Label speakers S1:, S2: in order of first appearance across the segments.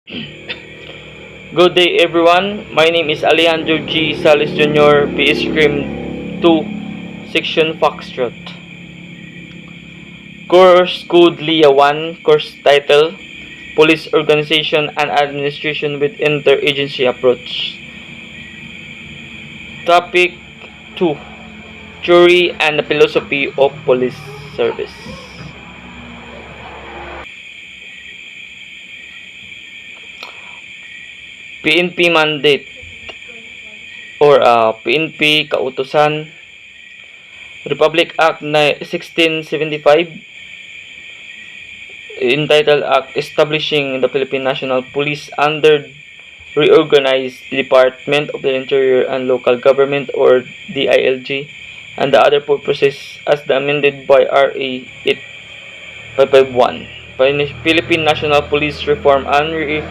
S1: Good day everyone, my name is Alejandro G. Salis Jr., PS Scream 2, Section Foxtrot. Course Code LIA 1, Course Title, Police Organization and Administration with Interagency Approach. Topic 2, Theory and the Philosophy of Police Service. PNP Mandate or PNP Kautusan, Republic Act 1675, entitled Act Establishing the Philippine National Police under Reorganized Department of the Interior and Local Government or DILG, and the other purposes as amended by RA 8551. Philippine National Police Reform and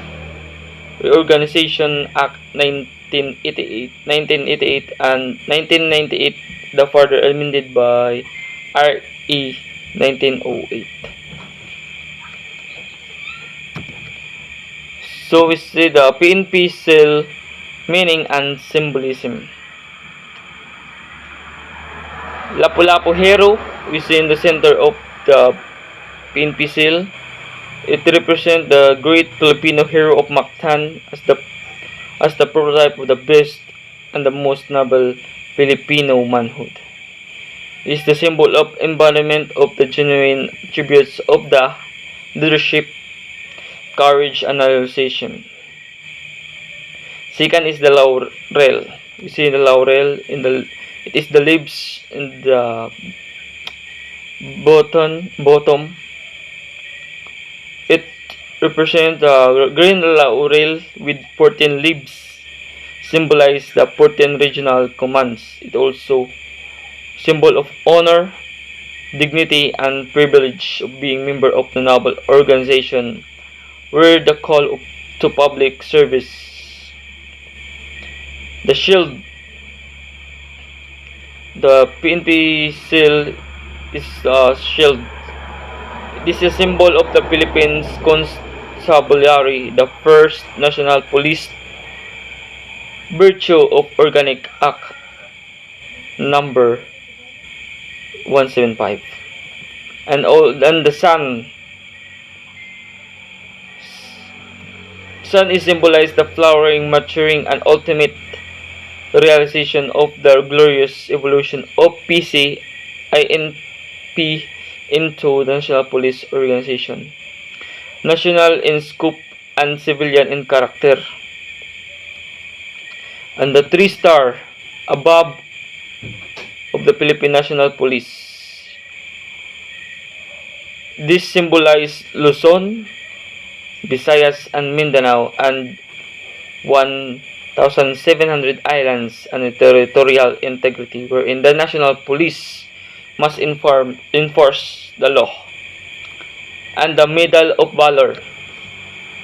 S1: Reorganization Act 1988 and 1998, the further amended by RE 1908. So we see the PNP seal meaning and symbolism. Lapu-Lapu hero, we see in the center of the PNP seal. It represents the great Filipino hero of Mactan as the prototype of the best and the most noble Filipino manhood. It is the symbol of embodiment of the genuine attributes of the leadership, courage, and realization. Second is the laurel. You see the laurel it is the leaves in the bottom. It represents the green laurel with 14 leaves, symbolize the 14 regional commands. It also symbol of honor, dignity, and privilege of being member of the noble organization where the call to public service. The shield. The PNP seal is a shield. This is a symbol of the Philippines Constabulary, the first national police, virtue of Organic Act number 175. And the sun. Sun is symbolized the flowering, maturing, and ultimate realization of the glorious evolution of PCINP into the National Police Organization. National in scope and civilian in character. And the 3-star above of the Philippine National Police. This symbolizes Luzon, Visayas, and Mindanao, and 1,700 islands and territorial integrity, wherein the national police must enforce the law. And the Medal of Valor,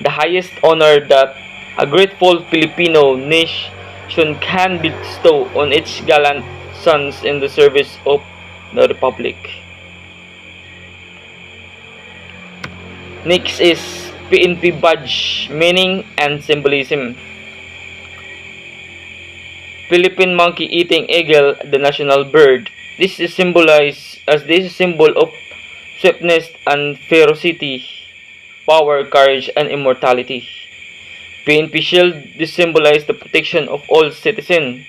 S1: the highest honor that a grateful Filipino nation can bestow on its gallant sons in the service of the Republic. Next is PNP badge, meaning and symbolism. Philippine monkey eating eagle, the national bird. This is symbolized as this symbol of swiftness and ferocity, power, courage, and immortality. PNP shield, this symbolizes the protection of all citizens.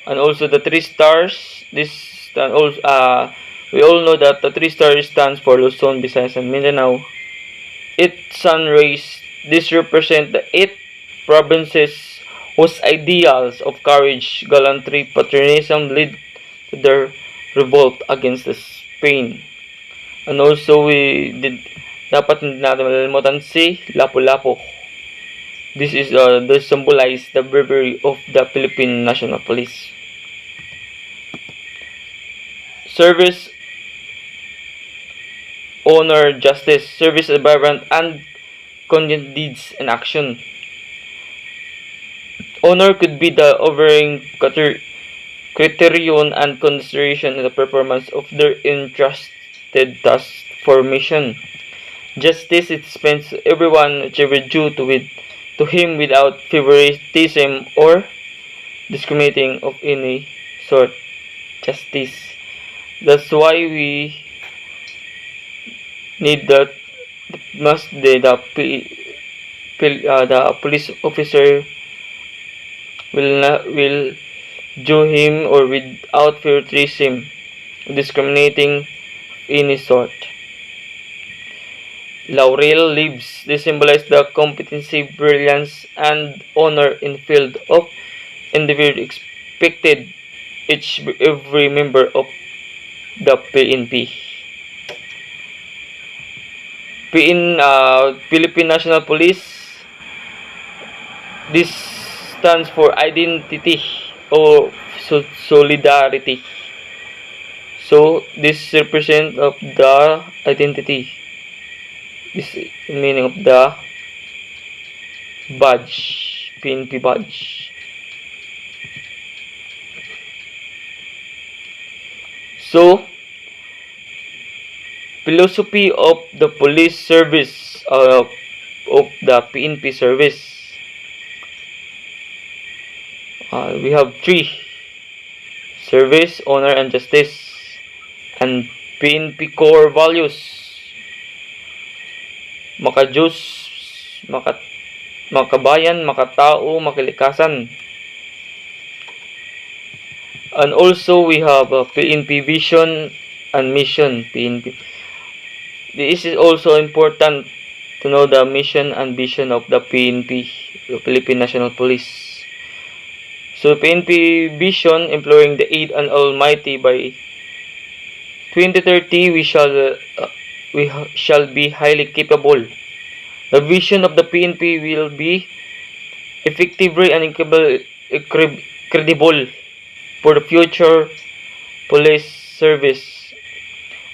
S1: And also the 3 stars, we all know that the 3 stars stands for Luzon, Visayas, and Mindanao. 8 sun rays, this represent the 8 provinces whose ideals of courage, gallantry, patriotism lead to their revolt against the Spain. And also dapat hindi natin malilimutan si Lapu-Lapu. This is this symbolize the bravery of the Philippine National Police. Service, honor, justice, service, vibrant, and content deeds and action. Honor could be the overriding criterion and consideration in the performance of their entrusted task for mission. Justice it spends everyone whichever due to him without favoritism or discriminating of any sort. Justice. That's why we need that must the police officer will do him or without favoritism, discriminating any sort. Laurel leaves. They symbolize the competency, brilliance, and honor in field of individual expected every member of the PNP. Philippine National Police. This stands for identity or solidarity. So this represents of the identity. This is the meaning of the badge, PNP badge. So, philosophy of the police service of the PNP service. We have three: service, honor, and justice. And PNP core values: makajus, makabayan, makatao, makilikasan. And also we have a PNP vision and mission. PNP. This is also important to know the mission and vision of the PNP, the Philippine National Police. So PNP vision, employing the aid and Almighty by 2030, we shall be highly capable. The vision of the PNP will be effectively and credible for the future police service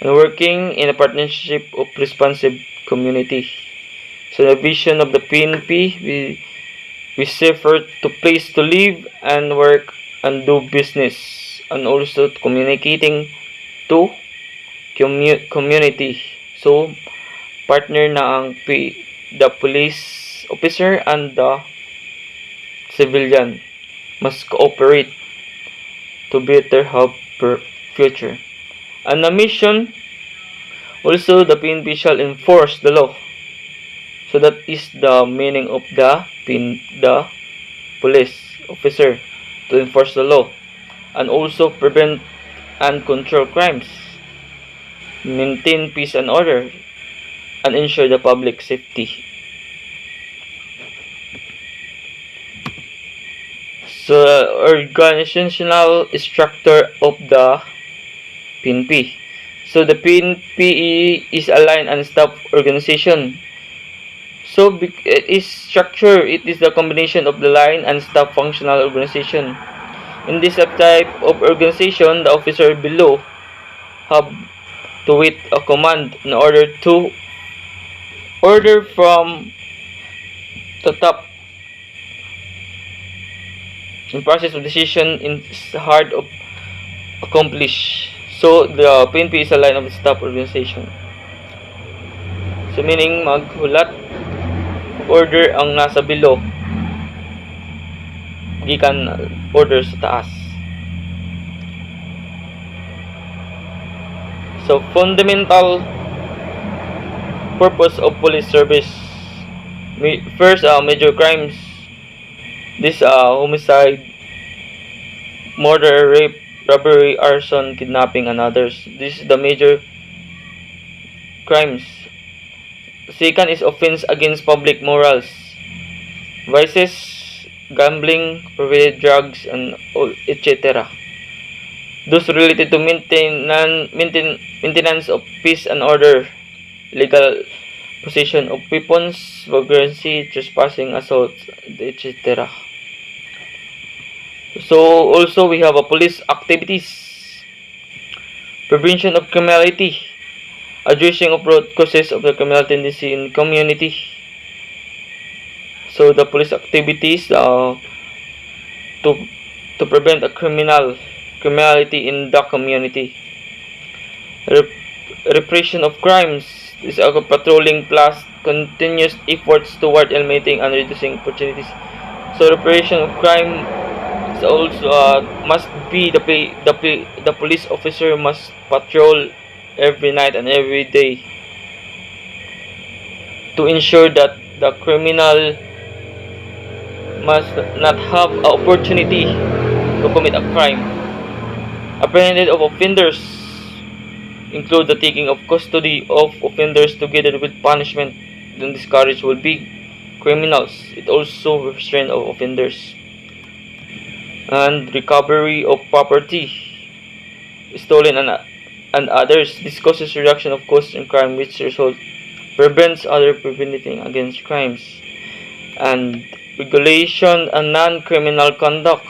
S1: and working in a partnership of responsive community. So the vision of the PNP, we safer to place to live and work and do business, and also communicating to community. So partner na ang the police officer and the civilian must cooperate to better help per future. And the mission, also the PNP shall enforce the law. So that is the meaning of the police officer, to enforce the law and also prevent and control crimes, maintain peace and order, and ensure the public safety. So, organizational structure of the PNP. So, the PNP is a line and staff organization. So, it is structure. It is the combination of the line and staff functional organization. In this type of organization, the officer below have to wait a command in order to order from the top. In process of decision is hard to accomplish. So the PNP is a line of staff organization. So meaning maghulat order ang nasa below gikan order sa taas. So fundamental purpose of police service. First, major crimes. This homicide, murder, rape, robbery, arson, kidnapping, and others. This is the major crimes. Second is offense against public morals. Vices, gambling, prohibited drugs, and etc. Those related to maintenance of peace and order, legal possession of weapons, vagrancy, trespassing, assault, etc. So also we have a police activities, prevention of criminality, addressing of root causes of the criminal tendency in community. So the police activities to prevent a criminality in the community. Repression of crimes, This is patrolling plus continuous efforts toward eliminating and reducing opportunities. So repression of crime is also must be the police officer must patrol every night and every day to ensure that the criminal must not have an opportunity to commit a crime. Apprehended of offenders include the taking of custody of offenders together with punishment. Then discouraged will be criminals. It also restraint of offenders. And recovery of property stolen and others. This causes reduction of costs in crime, which result prevents other preventing against crimes. And regulation and non-criminal conduct.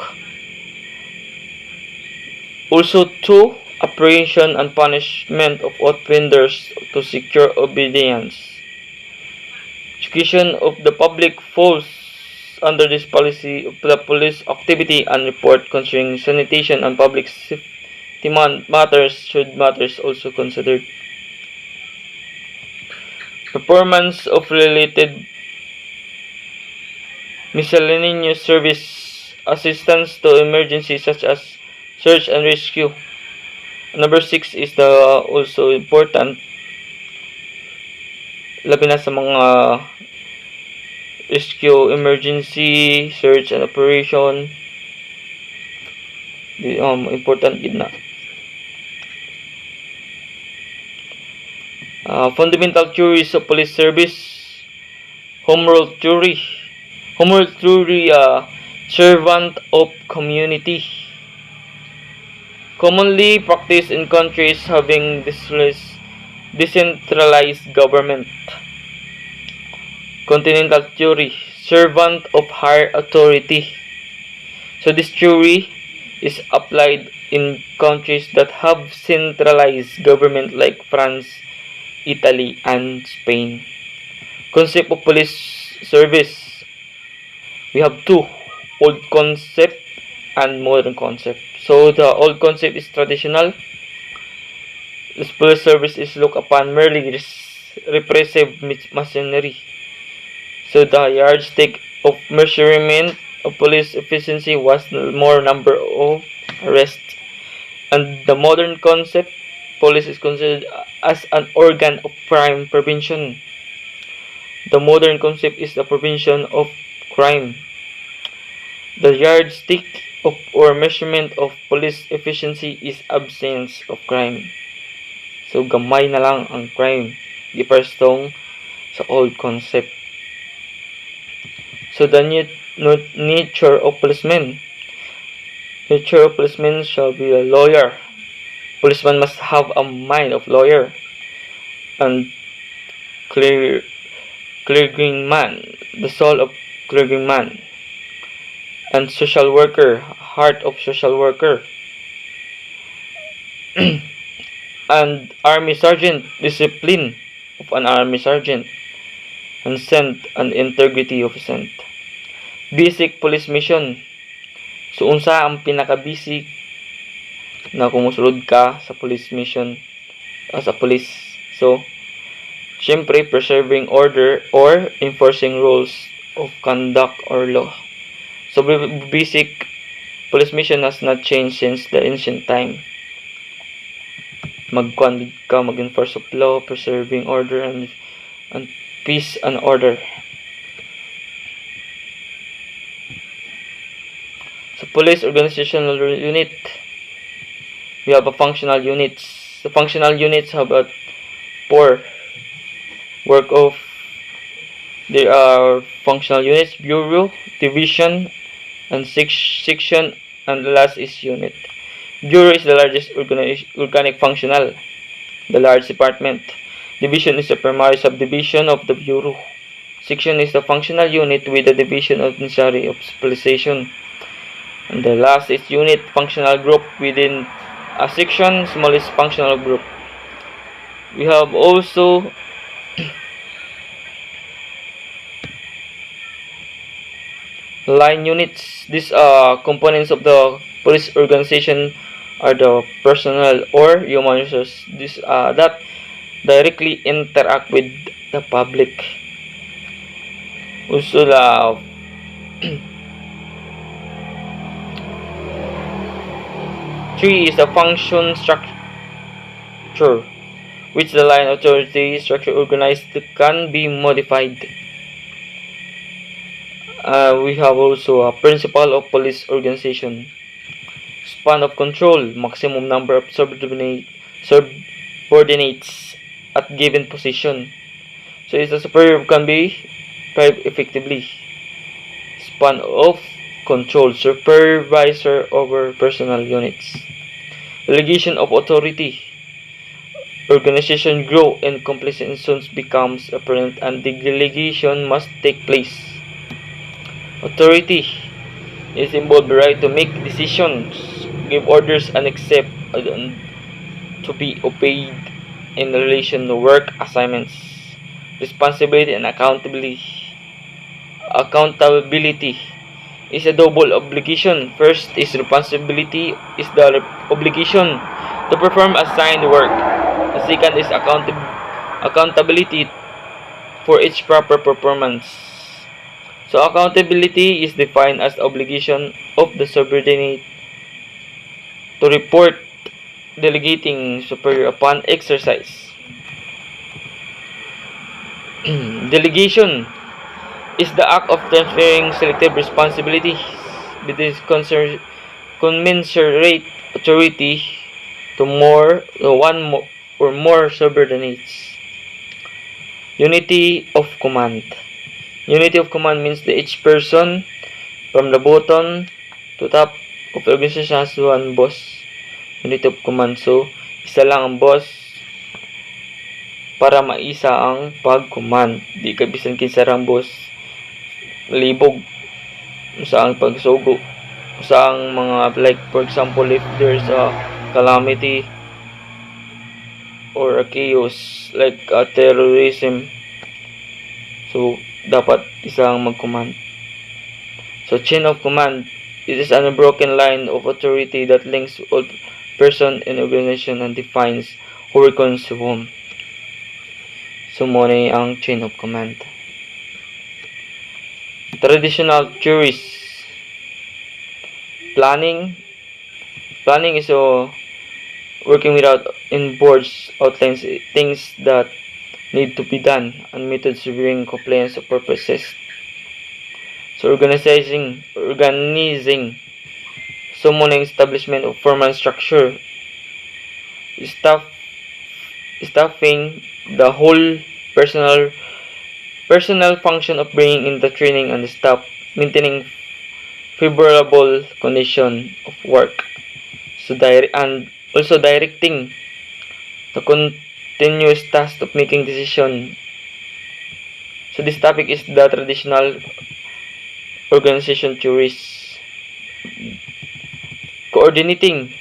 S1: Also, two, apprehension and punishment of offenders to secure obedience. Education of the public falls under this policy of the police activity and report concerning sanitation and public safety matters should matters also considered. Performance of related miscellaneous service assistance to emergency such as search and rescue. Number 6 is the also important, labi na sa mga rescue, emergency, search and operation. Important gid na. Fundamental theories of police service. Home rule theory. Home rule theory, servant of community. Commonly practiced in countries having decentralized government. Continental theory, servant of higher authority. So this theory is applied in countries that have centralized government like France, Italy, and Spain. Concept of police service. We have two, old concept and modern concept. So the old concept is traditional. This police service is looked upon merely repressive machinery. So the yardstick of measurement of police efficiency was the more number of arrests. And the modern concept, police is considered as an organ of crime prevention. The modern concept is the prevention of crime. The yardstick of or measurement of police efficiency is absence of crime. So gamay na lang ang crime giparstong sa old concept. So the nature of policemen. Nature of policemen shall be a lawyer. Policeman must have a mind of lawyer. And clergyman man, the soul of clergyman man. And social worker, heart of social worker. And army sergeant, discipline of an army sergeant. And scent and integrity of scent. Basic police mission. So unsa ang pinaka-basic na kumusulod ka sa police mission as a police? So syempre preserving order or enforcing rules of conduct or law. So basic police mission has not changed since the ancient time. Mag-enforce of law, preserving order and peace and order. So police organizational unit. We have a functional units. The functional units have a 4 work of. There are functional units, bureau, division, and section, and the last is unit. Bureau is the largest organic functional, the large department. Division is the primary subdivision of the bureau. Section is the functional unit with the division of necessary of specialization. And the last is unit, functional group within a section, smallest functional group. We have also line units. These components of the police organization are the personnel or human resources. directly interact with the public. Ursula 3 is a function structure, which the line authority structure organized can be modified. We have also a principle of police organization. Span of control, maximum number of subordinates at given position. So the superior can be drive effectively. Span of control, supervisor over personal units. Delegation of authority. Organization grow and complexity becomes apparent and delegation must take place. Authority is involved the right to make decisions, give orders, and accept to be obeyed in relation to work assignments. Responsibility and accountability. Accountability is a double obligation. First is responsibility is the obligation to perform assigned work. The second is accountability for each proper performance. So accountability is defined as the obligation of the subordinate to report delegating superior upon exercise. Delegation is the act of transferring selective responsibilities with this commensurate authority to one or more subordinates. Unity of command. Unity of command means that each person from the bottom to top of the organization has one boss. Unity of command. So, isa lang ang boss para maisa ang pag-command. Di ka bisan kinsa rang boss. Libog sa ang pagsugo. Sa ang mga, like for example, if there's a calamity or a chaos like a terrorism, so dapat isang mag-command. So chain of command, it is an unbroken line of authority that links all person and organization and defines who records whom. So muna ang chain of command. Traditional theories. Planning is working without in boards outlines things that need to be done and methods to bring compliance of purposes. So organizing summoning establishment of formal structure, staffing the whole personal function of bringing in the training and the staff, maintaining favorable condition of work. So and also directing the continuous task of making decision. So this topic is the traditional organization theories. Coordinating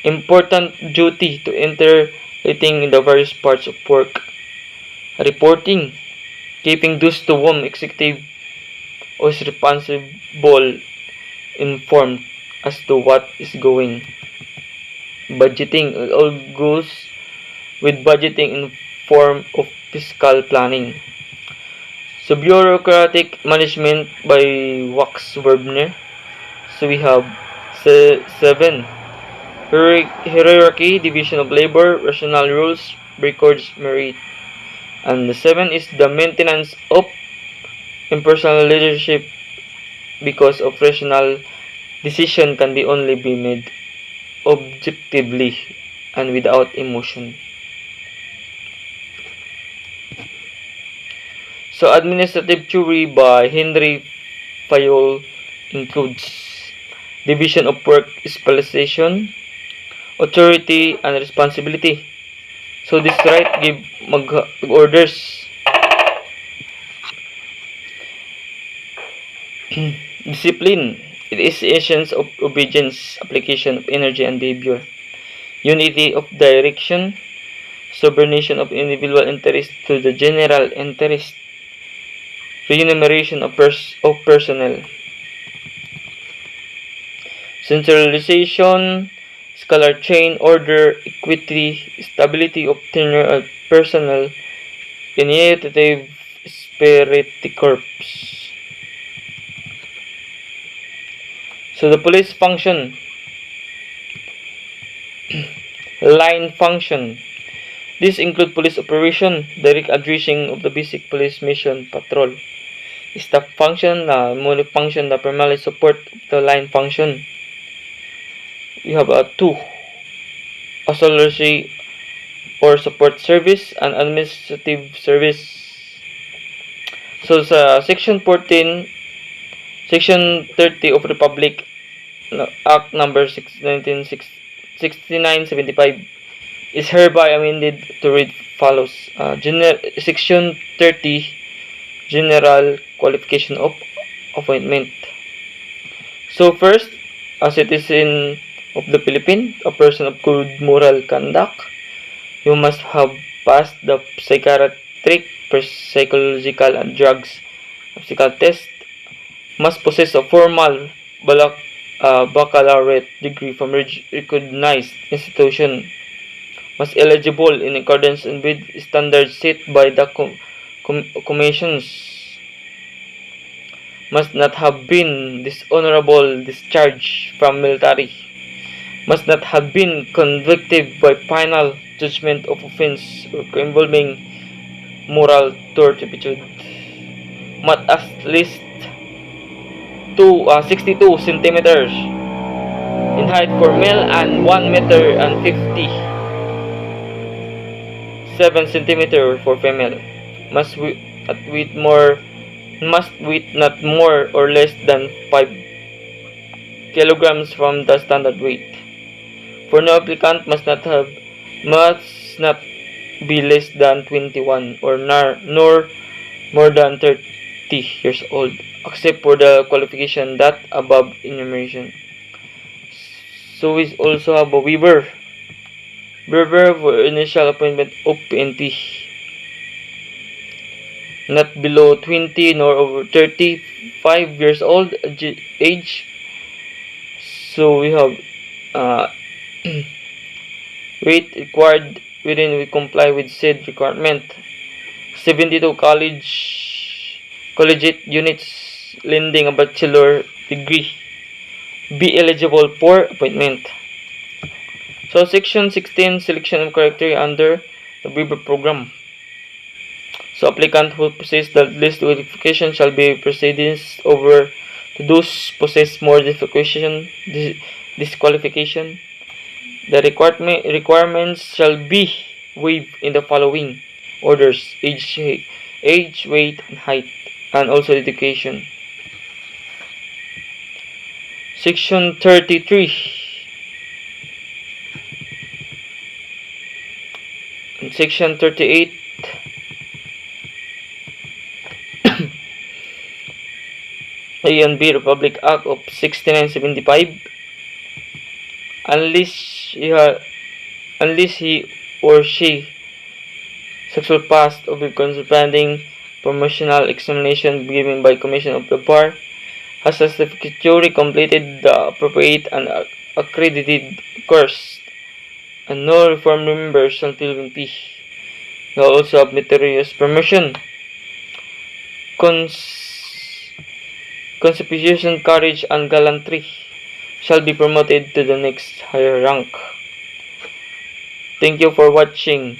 S1: important duty to interrelating in the various parts of work. Reporting, keeping those to whom executive was responsible informed as to what is going. Budgeting, it all goes with budgeting in form of fiscal planning. So bureaucratic management by Wax Werbner. So we have 7. Hierarchy, division of labor, rational rules, records, merit. And the 7 is the maintenance of impersonal leadership, because of rational decision can be only be made objectively and without emotion. So administrative theory by Henry Fayol includes division of work, specialization, authority, and responsibility. So this right give orders. Discipline, it is essence of obedience, application of energy and behavior. Unity of direction, subordination of individual interest to the general interest. Remuneration of personnel. Centralization, scalar chain, order, equity, stability of tenure personnel Initiative Spirit Corps. So the police function, line function. These include police operation, direct addressing of the basic police mission patrol. Staff function, money function that primarily support the line function. We have two auxiliary or support service and administrative service. So sa Section 14, Section 30 of Republic Act number 6975 is hereby amended to read follows. Section 30 General Qualification of Appointment. So first, a citizen of the Philippines, a person of good moral conduct, you must have passed the psychiatric, psychological, and drugs physical test, must possess a formal baccalaureate degree from recognized institution, must eligible in accordance with standards set by the commissions, must not have been dishonorable discharged from military, must not have been convicted by final judgment of offense involving moral turpitude, must at least 62 centimeters in height for male and 1 meter and 57 centimeter for female. Must weight not more or less than 5 kilograms from the standard weight. For no applicant must not be less than 21 or nor more than 30 years old, except for the qualification that above enumeration. So we also have a waiver for initial appointment of PNP, not below 20 nor over 35 years old age. So we have weight required wherein we comply with said requirement. 72 collegiate units lending a bachelor degree be eligible for appointment. So Section 16, selection of criteria under the waiver program. So applicant who possess the least qualification shall be precedence over to those possess more disqualification. The requirements shall be waived in the following orders: age, weight, and height, and also education. Section 33. And Section 38. A and B Republic Act of 6975. Unless he or she sexual past of the corresponding promotional examination given by commission of the bar has satisfactorily completed the appropriate and accredited course, and no reform members until VP. You also have meritorious promotion, conspicuous courage and gallantry shall be promoted to the next higher rank. Thank you for watching.